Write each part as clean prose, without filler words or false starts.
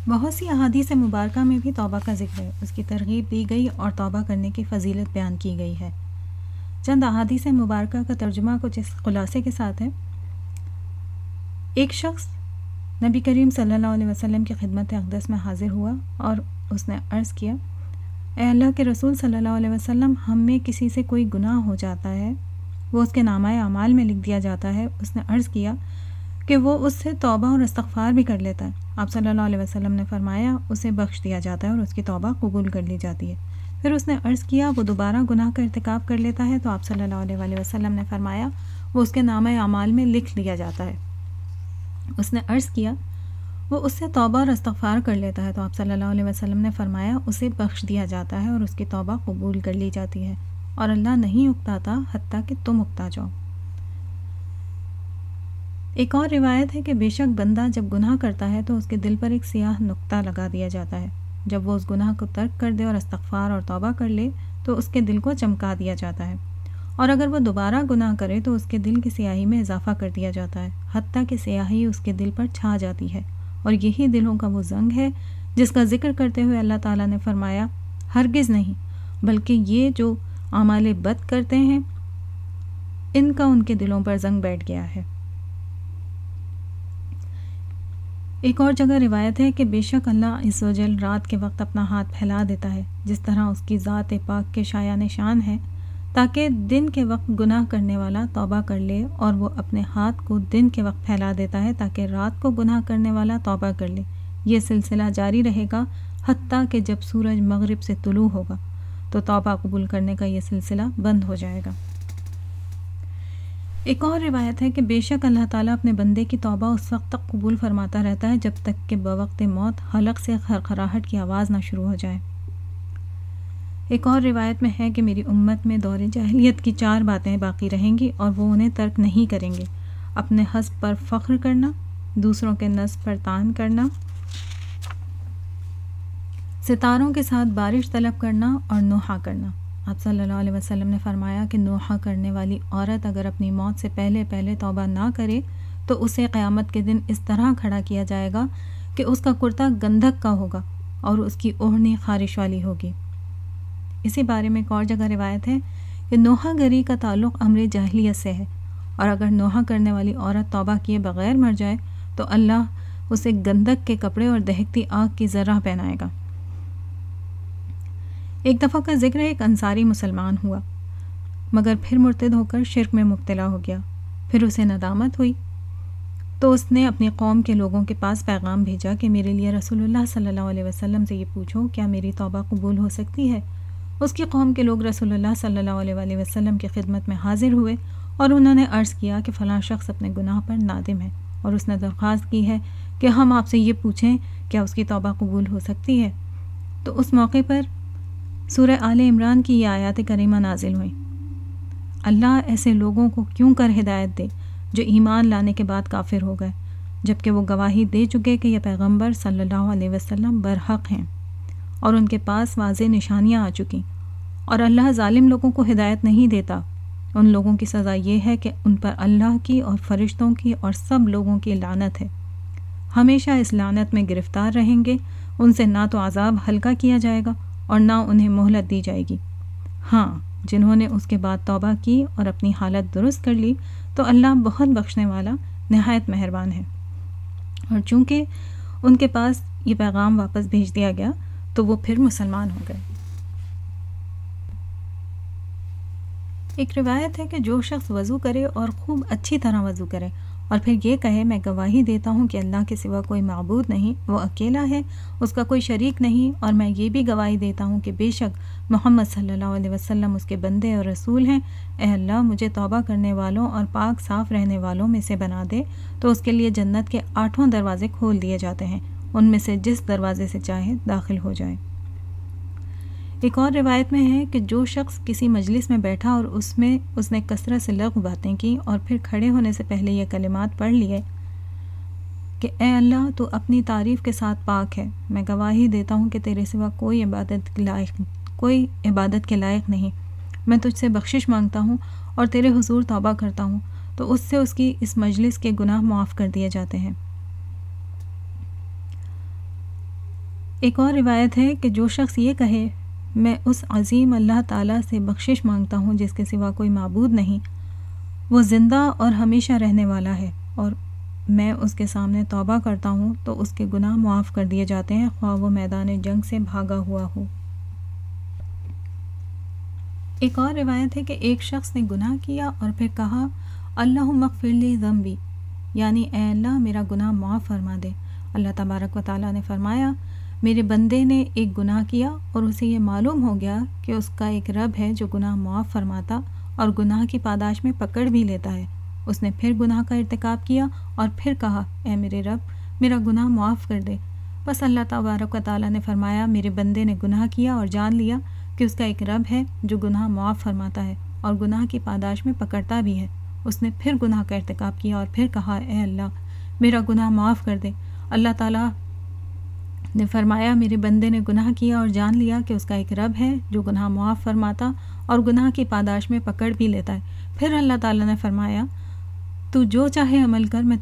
بہت سی احادیث مبارکہ میں بھی توبہ کا ذکر ہے، اس کی ترغیب دی گئی اور توبہ کرنے کی فضیلت بیان کی گئی ہے۔ چند احادیث مبارکہ کا ترجمہ کچھ اس خلاصے کے ساتھ ہے۔ ایک شخص نبی کریم صلی اللہ علیہ وسلم کی خدمت اقدس میں حاضر ہوا اور اس نے عرض کیا، اے اللہ کے رسول صلی اللہ علیہ وسلم، ہم میں کسی سے کوئی گناہ ہو جاتا ہے، وہ اس کے نامہ اعمال میں لکھ دیا جاتا ہے۔ اس نے عرض کیا کہ وہ اس سے توبہ اور استغفار بھی کر لیتا ہے۔ آپ صلی اللہ علیہ وسلم نے فرمایا، اسے بخش دیا جاتا ہے اور اس کی توبہ قبول کر لی جاتی ہے۔ پھر اس نے عرض کیا، وہ دوبارہ گناہ کا ارتکاب کر لیتا ہے تو آپ صلی اللہ علیہ وسلم نے فرمایا، وہ اس کے نامہ اعمال میں لکھ لیا جاتا ہے۔ اس نے عرض کیا، وہ اس سے توبہ اور استغفار کر لیتا ہے تو آپ صلی اللہ علیہ وسلم نے فرمایا، اسے بخش دیا جاتا ہے اور اس کی توبہ قبول کر لی جاتی ہے، اور اللہ نہیں اکتاتا حتیٰ کہ تم اکتا جاؤ۔ ایک اور روایت ہے کہ بے شک بندہ جب گناہ کرتا ہے تو اس کے دل پر ایک سیاہ نقطہ لگا دیا جاتا ہے، جب وہ اس گناہ کو ترک کر دے اور استغفار اور توبہ کر لے تو اس کے دل کو چمکا دیا جاتا ہے، اور اگر وہ دوبارہ گناہ کرے تو اس کے دل کی سیاہی میں اضافہ کر دیا جاتا ہے، حتیٰ کہ سیاہی اس کے دل پر چھا جاتی ہے، اور یہی دلوں کا وہ زنگ ہے جس کا ذکر کرتے ہوئے اللہ تعالیٰ نے فرمایا، ہرگز نہیں، بلکہ یہ جو اعمال بد کرتے ہیں ان کا ان کے دلوں پر زنگ بیٹھ گیا ہے۔ ایک اور جگہ روایت ہے کہ بے شک اللہ عز و جل رات کے وقت اپنا ہاتھ پھیلا دیتا ہے، جس طرح اس کی ذات پاک کے شایان نشان ہے، تاکہ دن کے وقت گناہ کرنے والا توبہ کر لے، اور وہ اپنے ہاتھ کو دن کے وقت پھیلا دیتا ہے تاکہ رات کو گناہ کرنے والا توبہ کر لے۔ یہ سلسلہ جاری رہے گا حتیٰ کہ جب سورج مغرب سے طلوع ہوگا تو توبہ قبول کرنے کا یہ سلسلہ بند ہو جائے گا۔ ایک اور روایت ہے کہ بے شک اللہ تعالیٰ اپنے بندے کی توبہ اس وقت تک قبول فرماتا رہتا ہے جب تک کہ بوقت موت حلق سے خرخراہٹ کی آواز نہ شروع ہو جائے۔ ایک اور روایت میں ہے کہ میری امت میں دور جاہلیت کی 4 باتیں باقی رہیں گی اور وہ انہیں ترک نہیں کریں گے: اپنے حسب پر فخر کرنا، دوسروں کے نسب پر طعن کرنا، ستاروں کے ساتھ بارش طلب کرنا، اور نوحہ کرنا۔ آپ صلی اللہ علیہ وسلم نے فرمایا کہ نوحہ کرنے والی عورت اگر اپنی موت سے پہلے توبہ نہ کرے تو اسے قیامت کے دن اس طرح کھڑا کیا جائے گا کہ اس کا کرتا گندھک کا ہوگا اور اس کی اوڑھنی خارش والی ہوگی۔ اسی بارے میں ایک اور جگہ روایت ہے کہ نوحہ گری کا تعلق امر جاہلیت سے ہے، اور اگر نوحہ کرنے والی عورت توبہ کیے بغیر مر جائے تو اللہ اسے گندھک کے کپڑے اور دہکتی آگ کی ذرہ پہنائے گا۔ ایک دفعہ کا ذکر ہے، ایک انصاری مسلمان ہوا مگر پھر مرتد ہو کر شرک میں مبتلا ہو گیا۔ پھر اسے ندامت ہوئی تو اس نے اپنی قوم کے لوگوں کے پاس پیغام بھیجا کہ میرے لیے رسول اللہ صلی اللہ علیہ وسلم سے یہ پوچھو کیا میری توبہ قبول ہو سکتی ہے۔ اس کی قوم کے لوگ رسول اللہ صلی اللہ علیہ وسلم کی خدمت میں حاضر ہوئے اور انہوں نے عرض کیا کہ فلاں شخص اپنے گناہ پر نادم ہے، اور اس نے درخواست کی ہے کہ ہم آپ سے یہ پوچھیں کیا اس کی توبہ قبول ہو سکتی ہے۔ تو اس موقع پر سورہ آل عمران کی یہ آیات کریمہ نازل ہوئیں، اللہ ایسے لوگوں کو کیوں کر ہدایت دے جو ایمان لانے کے بعد کافر ہو گئے، جبکہ وہ گواہی دے چکے کہ یہ پیغمبر صلی اللہ علیہ وسلم برحق ہیں اور ان کے پاس واضح نشانیاں آ چکیں، اور اللہ ظالم لوگوں کو ہدایت نہیں دیتا۔ ان لوگوں کی سزا یہ ہے کہ ان پر اللہ کی اور فرشتوں کی اور سب لوگوں کی لعنت ہے، ہمیشہ اس لعنت میں گرفتار رہیں گے، ان سے نہ تو عذاب ہلکا کیا جائے گا اور نہ انہیں مہلت دی جائے گی۔ ہاں، جنہوں نے اس کے بعد توبہ کی اور اپنی حالت درست کر لی تو اللہ بہت بخشنے والا نہایت مہربان ہے۔ اور چونکہ ان کے پاس یہ پیغام واپس بھیج دیا گیا تو وہ پھر مسلمان ہو گئے۔ ایک روایت ہے کہ جو شخص وضو کرے اور خوب اچھی طرح وضو کرے اور پھر یہ کہے میں گواہی دیتا ہوں کہ اللہ کے سوا کوئی معبود نہیں، وہ اکیلا ہے، اس کا کوئی شریک نہیں، اور میں یہ بھی گواہی دیتا ہوں کہ بے شک محمد صلی اللہ علیہ وسلم اس کے بندے اور رسول ہیں، اے اللہ مجھے توبہ کرنے والوں اور پاک صاف رہنے والوں میں سے بنا دے، تو اس کے لیے جنت کے 8 دروازے کھول دیے جاتے ہیں، ان میں سے جس دروازے سے چاہے داخل ہو جائے۔ ایک اور روایت میں ہے کہ جو شخص کسی مجلس میں بیٹھا اور اس نے کثرت سے لغو باتیں کی اور پھر کھڑے ہونے سے پہلے یہ کلمات پڑھ لیے کہ اے اللہ تو اپنی تعریف کے ساتھ پاک ہے، میں گواہی دیتا ہوں کہ تیرے سوا کوئی عبادت کے لائق نہیں، میں تجھ سے بخشش مانگتا ہوں اور تیرے حضور توبہ کرتا ہوں، تو اس سے اس کی اس مجلس کے گناہ معاف کر دیے جاتے ہیں۔ ایک اور روایت ہے کہ جو شخص یہ کہے میں اس عظیم اللہ تعالیٰ سے بخشش مانگتا ہوں جس کے سوا کوئی معبود نہیں، وہ زندہ اور ہمیشہ رہنے والا ہے، اور میں اس کے سامنے توبہ کرتا ہوں تو اس کے گناہ معاف کر دیے جاتے ہیں، خواہ وہ میدان جنگ سے بھاگا ہوا ہو۔ ایک اور روایت ہے کہ ایک شخص نے گناہ کیا اور پھر کہا اللہم اغفر لی ذنبی، یعنی اے اللہ میرا گناہ معاف فرما دے۔ اللہ تبارک و تعالیٰ نے فرمایا میرے بندے نے ایک گناہ کیا اور اسے یہ معلوم ہو گیا کہ اس کا ایک رب ہے جو گناہ معاف فرماتا اور گناہ کی پاداش میں پکڑ بھی لیتا ہے۔ اس نے پھر گناہ کا ارتکاب کیا اور پھر کہا اے میرے رب میرا گناہ معاف کر دے۔ بس اللہ تبارک و تعالیٰ نے فرمایا میرے بندے نے گناہ کیا اور جان لیا کہ اس کا ایک رب ہے جو گناہ معاف فرماتا ہے اور گناہ کی پاداش میں پکڑتا بھی ہے۔ اس نے پھر گناہ کا ارتکاب کیا اور پھر کہا اے اللہ میرا گناہ معاف کر دے۔ اللہ تعالیٰ نے فرمایا میرے بندے نے گناہ کیا اور جان لیا کہ اس کا ایک رب ہے جو گناہ معاف فرماتا اور گناہ کی پاداش میں پکڑ بھی لیتا ہے۔ پھر اللہ تعالیٰ نے فرمایا تو جو چاہے عمل کر میں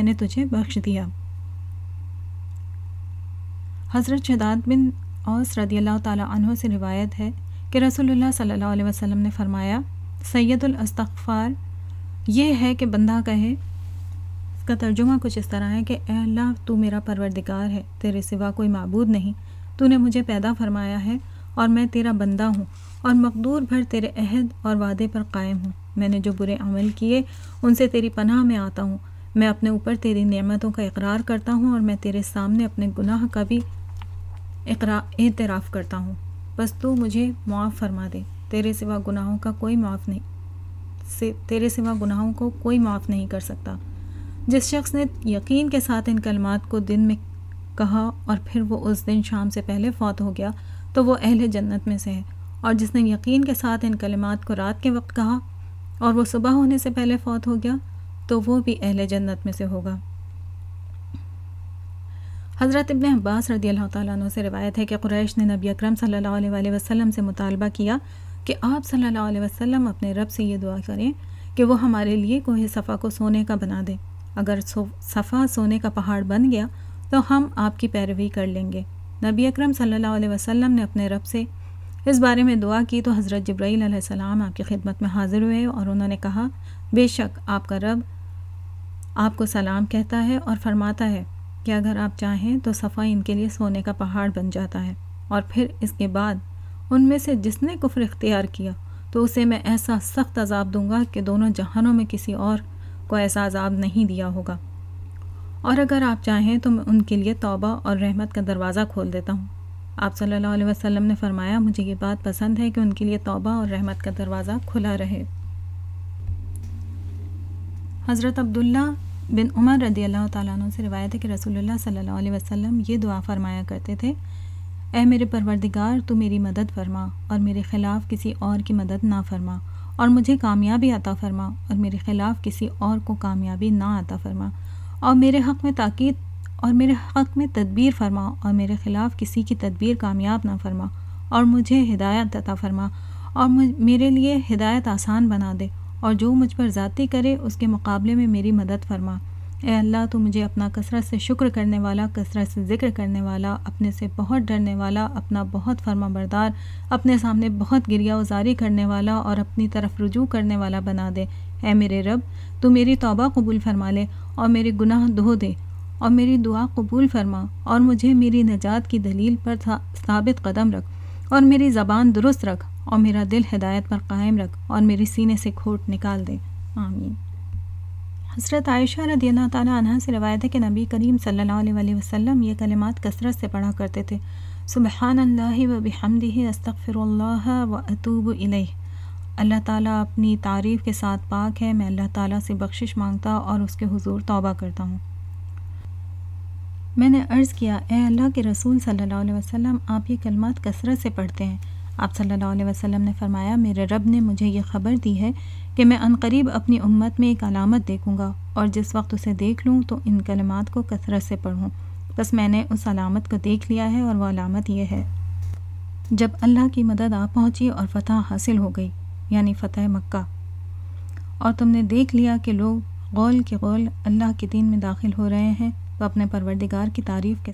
نے تجھے بخش دیا۔ حضرت شداد بن اوس رضی اللہ تعالیٰ عنہ سے روایت ہے کہ رسول اللہ صلی اللہ علیہ وسلم نے فرمایا سید الاستغفار یہ ہے کہ بندہ کہے، اس کا ترجمہ کچھ اس طرح ہے کہ اے اللہ تو میرا پروردگار ہے، تیرے سوا کوئی معبود نہیں، تو نے مجھے پیدا فرمایا ہے اور میں تیرا بندہ ہوں اور مقدور بھر تیرے عہد اور وعدے پر قائم ہوں۔ میں نے جو برے عمل کیے ان سے تیری پناہ میں آتا ہوں، میں اپنے اوپر تیری نعمتوں کا اقرار کرتا ہوں اور میں تیرے سامنے اپنے گناہ کا بھی اعتراف کرتا ہوں، بس تو مجھے معاف فرما دے، تیرے سوا گناہوں کو کوئی معاف نہیں کر سکتا۔ جس شخص نے یقین کے ساتھ ان کلمات کو دن میں کہا اور پھر وہ اس دن شام سے پہلے فوت ہو گیا تو وہ اہل جنت میں سے ہے، اور جس نے یقین کے ساتھ ان کلمات کو رات کے وقت کہا اور وہ صبح ہونے سے پہلے فوت ہو گیا تو وہ بھی اہل جنت میں سے ہوگا۔ حضرت ابن عباس رضی اللہ تعالیٰ عنہ سے روایت ہے کہ قریش نے نبی اکرم صلی اللہ علیہ وسلم سے مطالبہ کیا کہ آپ صلی اللہ علیہ وسلم اپنے رب سے یہ دعا کریں کہ وہ ہمارے لیے کوہ صفا کو سونے کا بنا دے، اگر صفا سونے کا پہاڑ بن گیا تو ہم آپ کی پیروی کر لیں گے۔ نبی اکرم صلی اللہ علیہ وسلم نے اپنے رب سے اس بارے میں دعا کی تو حضرت جبرائیل علیہ السلام آپ کی خدمت میں حاضر ہوئے اور انہوں نے کہا بے شک آپ کا رب آپ کو سلام کہتا ہے اور فرماتا ہے کہ اگر آپ چاہیں تو صفا ان کے لیے سونے کا پہاڑ بن جاتا ہے، اور پھر اس کے بعد ان میں سے جس نے کفر اختیار کیا تو اسے میں ایسا سخت عذاب دوں گا کہ دونوں جہانوں میں کسی اور کو ایسا عذاب نہیں دیا ہوگا، اور اگر آپ چاہیں تو میں ان کے لیے توبہ اور رحمت کا دروازہ کھول دیتا ہوں۔ آپ صلی اللہ علیہ وسلم نے فرمایا مجھے یہ بات پسند ہے کہ ان کے لیے توبہ اور رحمت کا دروازہ کھلا رہے۔ حضرت عبداللہ بن عمر رضی اللہ تعالیٰ عنہ سے روایت ہے کہ رسول اللہ صلی اللہ علیہ وسلم یہ دعا فرمایا کرتے تھے اے میرے پروردگار تو میری مدد فرما اور میرے خلاف کسی اور کی مدد نہ فرما، اور مجھے کامیابی عطا فرما اور میرے خلاف کسی اور کو کامیابی نہ عطا فرما، اور میرے حق میں تاکید اور میرے حق میں تدبیر فرما اور میرے خلاف کسی کی تدبیر کامیاب نہ فرما، اور مجھے ہدایت عطا فرما اور میرے لیے ہدایت آسان بنا دے، اور جو مجھ پر زیادتی کرے اس کے مقابلے میں میری مدد فرما۔ اے اللہ تو مجھے اپنا کثرت سے شکر کرنے والا، کثرت سے ذکر کرنے والا، اپنے سے بہت ڈرنے والا، اپنا بہت فرما بردار، اپنے سامنے بہت گریہ وزاری کرنے والا اور اپنی طرف رجوع کرنے والا بنا دے۔ اے میرے رب تو میری توبہ قبول فرما لے اور میرے گناہ دھو دے اور میری دعا قبول فرما، اور مجھے میری نجات کی دلیل پر ثابت قدم رکھ اور میری زبان درست رکھ اور میرا دل ہدایت پر قائم رکھ اور میرے سینے سے کھوٹ نکال دے، آمین۔ حضرت عائشہ رضی اللہ تعالیٰ عنہ سے روایت ہے کہ نبی کریم صلی اللہ علیہ وسلم یہ کلمات کثرت سے پڑھا کرتے تھے سبحان اللہ و بحمدہ استغفر اللہ و اتوب الیہ۔ اللہ تعالیٰ اپنی تعریف کے ساتھ پاک ہے، میں اللہ تعالیٰ سے بخشش مانگتا اور اس کے حضور توبہ کرتا ہوں۔ میں نے عرض کیا اے اللہ کے رسول صلی اللہ علیہ وسلم آپ یہ کلمات کثرت سے پڑھتے ہیں؟ آپ صلی اللہ علیہ وسلم نے فرمایا میرے رب نے مجھے یہ خبر دی ہے کہ میں عنقریب اپنی امت میں ایک علامت دیکھوں گا، اور جس وقت اسے دیکھ لوں تو ان کلمات کو کثرت سے پڑھوں۔ بس میں نے اس علامت کو دیکھ لیا ہے، اور وہ علامت یہ ہے جب اللہ کی مدد آ پہنچی اور فتح حاصل ہو گئی، یعنی فتح مکہ، اور تم نے دیکھ لیا کہ لوگ غول کے غول اللہ کے دین میں داخل ہو رہے ہیں، تو اپنے پروردگار کی تعریف کے